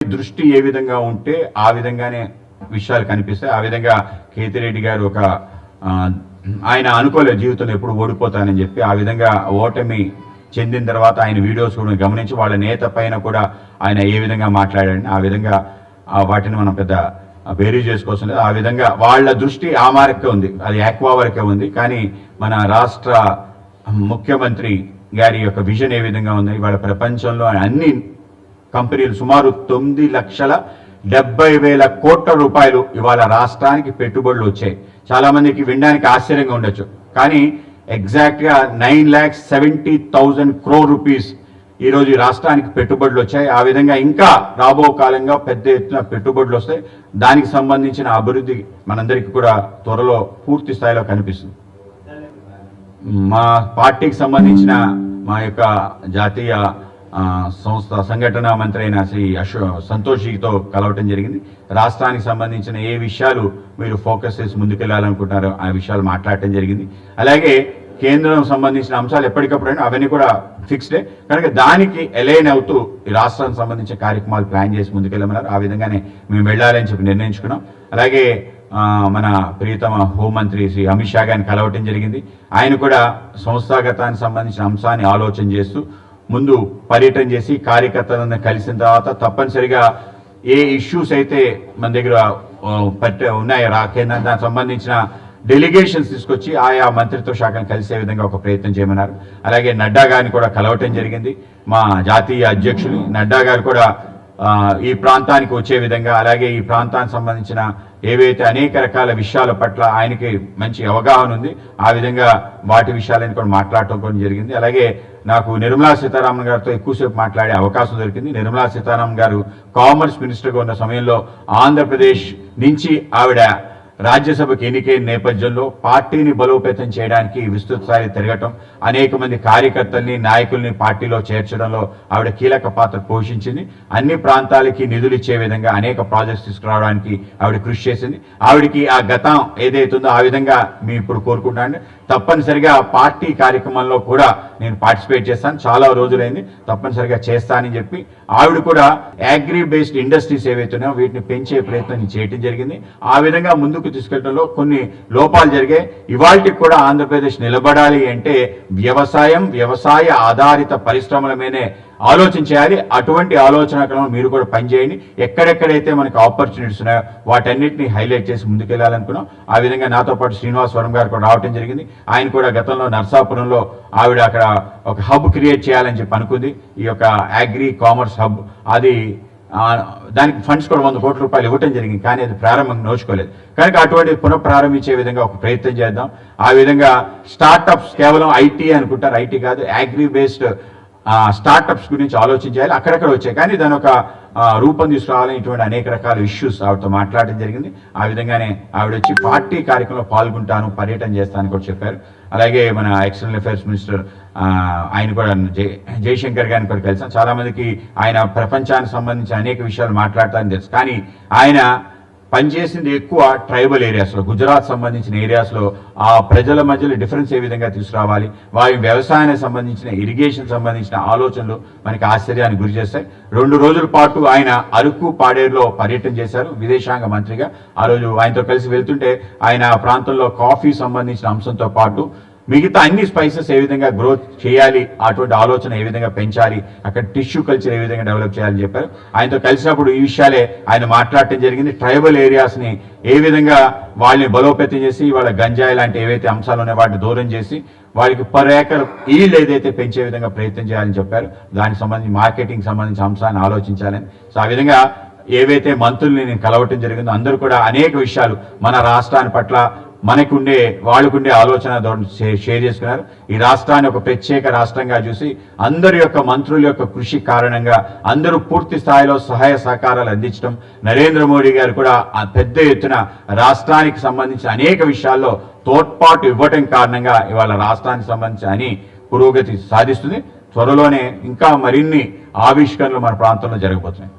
దృష్టి ఏ విధంగా ఉంటే ఆ విధంగానే విషయాలు కనిపిస్తాయి. ఆ విధంగా కేతిరెడ్డి గారు ఒక ఆయన అనుకోలేదు జీవితంలో ఎప్పుడు ఓడిపోతానని చెప్పి, ఆ విధంగా ఓటమి చెందిన తర్వాత ఆయన వీడియోస్ కూడా గమనించి వాళ్ళ నేత పైన కూడా ఆయన ఏ విధంగా మాట్లాడాడని, ఆ విధంగా వాటిని మనం పెద్ద బేరీ చేసుకోవాల్సిన లేదు. ఆ విధంగా వాళ్ళ దృష్టి ఆ వరకే ఉంది, అది యాక్వా వరకే ఉంది. కానీ మన రాష్ట్ర ముఖ్యమంత్రి గారి యొక్క విజన్ ఏ విధంగా ఉంది, వాళ్ళ ప్రపంచంలో అన్ని కంపెనీలు సుమారు 9,70,000 కోట్ల రూపాయలు ఇవాళ రాష్ట్రానికి పెట్టుబడులు వచ్చాయి. చాలా మందికి వినడానికి ఆశ్చర్యంగా ఉండొచ్చు, కానీ ఎగ్జాక్ట్గా 9,70,000 crore రూపీస్ ఈరోజు ఈ రాష్ట్రానికి పెట్టుబడులు వచ్చాయి. ఆ విధంగా ఇంకా రాబో కాలంగా పెద్ద ఎత్తున పెట్టుబడులు వస్తాయి. దానికి సంబంధించిన అభివృద్ధి మనందరికీ కూడా త్వరలో పూర్తి స్థాయిలో కనిపిస్తుంది. మా పార్టీకి సంబంధించిన మా యొక్క జాతీయ సంఘటన మంత్రి అయిన శ్రీ సంతోష్తో కలవటం జరిగింది. రాష్ట్రానికి సంబంధించిన ఏ విషయాలు మీరు ఫోకస్ చేసి ముందుకెళ్లాలనుకుంటున్నారో ఆ విషయాలు మాట్లాడటం జరిగింది. అలాగే కేంద్రం సంబంధించిన అంశాలు ఎప్పటికప్పుడైనా అవన్నీ కూడా ఫిక్స్డే కనుక దానికి ఎలైన్ అవుతూ ఈ రాష్ట్రానికి సంబంధించిన కార్యక్రమాలు ప్లాన్ చేసి ముందుకెళ్ళమన్నారు. ఆ విధంగానే మేము వెళ్ళాలని చెప్పి నిర్ణయించుకున్నాం. అలాగే మన ప్రియతమ హోంమంత్రి శ్రీ అమిత్ షా గారిని కలవటం జరిగింది. ఆయన కూడా సంస్థాగతానికి సంబంధించిన అంశాన్ని ఆలోచన చేస్తూ ముందు పర్యటన చేసి కార్యకర్తలను కలిసిన తర్వాత తప్పనిసరిగా ఏ ఇష్యూస్ అయితే మన దగ్గర ఉన్నాయో కేంద్రం దానికి సంబంధించిన డెలిగేషన్స్ తీసుకొచ్చి ఆయా మంత్రిత్వ శాఖను కలిసే విధంగా ఒక ప్రయత్నం చేయమన్నారు. అలాగే నడ్డా గారిని కూడా కలవటం జరిగింది. మా జాతీయ అధ్యక్షులు నడ్డా గారు కూడా ఈ ప్రాంతానికి వచ్చే విధంగా, అలాగే ఈ ప్రాంతానికి సంబంధించిన ఏవైతే అనేక రకాల విషయాల పట్ల ఆయనకి మంచి అవగాహన ఉంది, ఆ విధంగా వాటి విషయాలను కూడా మాట్లాడటం జరిగింది. అలాగే నాకు నిర్మలా సీతారామన్ గారితో ఎక్కువసేపు మాట్లాడే అవకాశం దొరికింది. నిర్మలా సీతారామన్ గారు కామర్స్ మినిస్టర్గా ఉన్న సమయంలో ఆంధ్రప్రదేశ్ నుంచి ఆవిడ రాజ్యసభకు ఎన్నికైన నేపథ్యంలో పార్టీని బలోపేతం చేయడానికి విస్తృత స్థాయి తిరగటం, అనేక మంది కార్యకర్తల్ని నాయకుల్ని పార్టీలో చేర్చడంలో ఆవిడ కీలక పాత్ర పోషించింది. అన్ని ప్రాంతాలకి నిధులు ఇచ్చే విధంగా అనేక ప్రాజెక్ట్స్ తీసుకురావడానికి ఆవిడ కృషి చేసింది. ఆవిడకి ఆ గతం ఏదైతుందో ఆ విధంగా మేము ఇప్పుడు కోరుకుంటాను. తప్పనిసరిగా పార్టీ కార్యక్రమంలో కూడా నేను పార్టిసిపేట్ చేస్తాను, చాలా రోజులైంది, తప్పనిసరిగా చేస్తానని చెప్పి ఆవిడ కూడా అగ్రి బేస్డ్ ఇండస్ట్రీస్ ఏవైతున్నాయో వీటిని పెంచే ప్రయత్నం చేయడం జరిగింది. ఆ విధంగా ముందుకు తీసుకెళ్లడంలో కొన్ని లోపాలు జరిగాయి. ఇవాళకి కూడా ఆంధ్రప్రదేశ్ నిలబడాలి అంటే వ్యవసాయ ఆధారిత పరిశ్రమల మీదే ఆలోచించాలి. అటువంటి ఆలోచన క్రమం మీరు కూడా పనిచేయండి. ఎక్కడెక్కడైతే మనకు ఆపర్చునిటీస్ ఉన్నాయో వాటన్నిటిని హైలైట్ చేసి ముందుకెళ్లాలనుకున్నాం. ఆ విధంగా నాతో పాటు శ్రీనివాసవరం గారు కూడా రావటం జరిగింది. ఆయన కూడా గతంలో నర్సాపురంలో ఆవిడ అక్కడ ఒక హబ్ క్రియేట్ చేయాలని చెప్పి అనుకుంది, ఈ యొక్క అగ్రి కామర్స్ హబ్. అది దానికి ఫండ్స్ కూడా 100 కోట్ల రూపాయలు ఇవ్వటం జరిగింది, కానీ అది ప్రారంభం నోచుకోలేదు. కనుక అటువంటి పునఃప్రారంభించే విధంగా ఒక ప్రయత్నం చేద్దాం. ఆ విధంగా స్టార్టప్స్ కేవలం ఐటీ అనుకుంటారు, ఐటీ కాదు, అగ్రి బేస్డ్ స్టార్టప్స్ గురించి ఆలోచించాలి. అక్కడక్కడ వచ్చాయి, కానీ దాని ఒక రూపం తీసుకురావాలని ఇటువంటి అనేక రకాల ఇష్యూస్ ఆవిడతో మాట్లాడడం జరిగింది. ఆ విధంగానే ఆవిడ వచ్చి పార్టీ కార్యక్రమంలో పాల్గొంటాను, పర్యటన చేస్తానని కూడా చెప్పారు. అలాగే మన ఎక్స్టర్నల్ అఫైర్స్ మినిస్టర్ ఆయన కూడా జయశంకర్ గారిని కూడా కలిసాం. చాలా మందికి ఆయన ప్రపంచానికి సంబంధించి అనేక విషయాలు మాట్లాడతారని తెలుసు, కానీ ఆయన పనిచేసింది ఎక్కువ ట్రైబల్ ఏరియాస్లో, గుజరాత్ సంబంధించిన ఏరియాస్లో ఆ ప్రజల మధ్యలో డిఫరెన్స్ ఏ విధంగా తీసుకురావాలి, వారి వ్యవసాయానికి సంబంధించిన ఇరిగేషన్ సంబంధించిన ఆలోచనలు మనకి ఆశ్చర్యానికి గురి చేస్తాయి. 2 రోజుల పాటు ఆయన అరకు పాడేరులో పర్యటన చేశారు విదేశాంగ మంత్రిగా. ఆ రోజు ఆయనతో కలిసి వెళ్తుంటే ఆయన ప్రాంతంలో కాఫీ సంబంధించిన అంశంతో పాటు మిగతా అన్ని స్పైసెస్ ఏ విధంగా గ్రోత్ చేయాలి, అటువంటి ఆలోచన ఏ విధంగా పెంచాలి, అక్కడ టిష్యూ కల్చర్ ఏ విధంగా డెవలప్ చేయాలని చెప్పారు. ఆయనతో కలిసినప్పుడు ఈ విషయాలే ఆయన మాట్లాడటం జరిగింది. ట్రైబల్ ఏరియాస్ని ఏ విధంగా వాళ్ళని బలోపేతం చేసి వాళ్ళ గంజాయి లాంటి ఏవైతే అంశాలు ఉన్నాయో వాటిని దూరం చేసి వారికి పర్ ఏకర్ ఈల్డ్ ఏదైతే పెంచే విధంగా ప్రయత్నం చేయాలని చెప్పారు. దానికి సంబంధించి మార్కెటింగ్ సంబంధించిన అంశాన్ని ఆలోచించాలని. సో ఆ విధంగా ఏవైతే మంత్రుల్ని నేను కలవటం జరిగిందో అందరూ కూడా అనేక విషయాలు మన రాష్ట్రాన్ని పట్ల వాళ్ళకుండే ఆలోచన షేర్ చేసుకున్నారు. ఈ రాష్ట్రాన్ని ఒక ప్రత్యేక రాష్ట్రంగా చూసి అందరి యొక్క మంత్రుల యొక్క కృషి కారణంగా అందరూ పూర్తి స్థాయిలో సహాయ సహకారాలు అందించడం, నరేంద్ర మోడీ గారు కూడా పెద్ద ఎత్తున రాష్ట్రానికి సంబంధించిన అనేక విషయాల్లో తోడ్పాటు ఇవ్వటం కారణంగా ఇవాళ రాష్ట్రానికి సంబంధించి పురోగతి సాధిస్తుంది. త్వరలోనే ఇంకా మరిన్ని ఆవిష్కరణలు మన ప్రాంతంలో జరగబోతున్నాయి.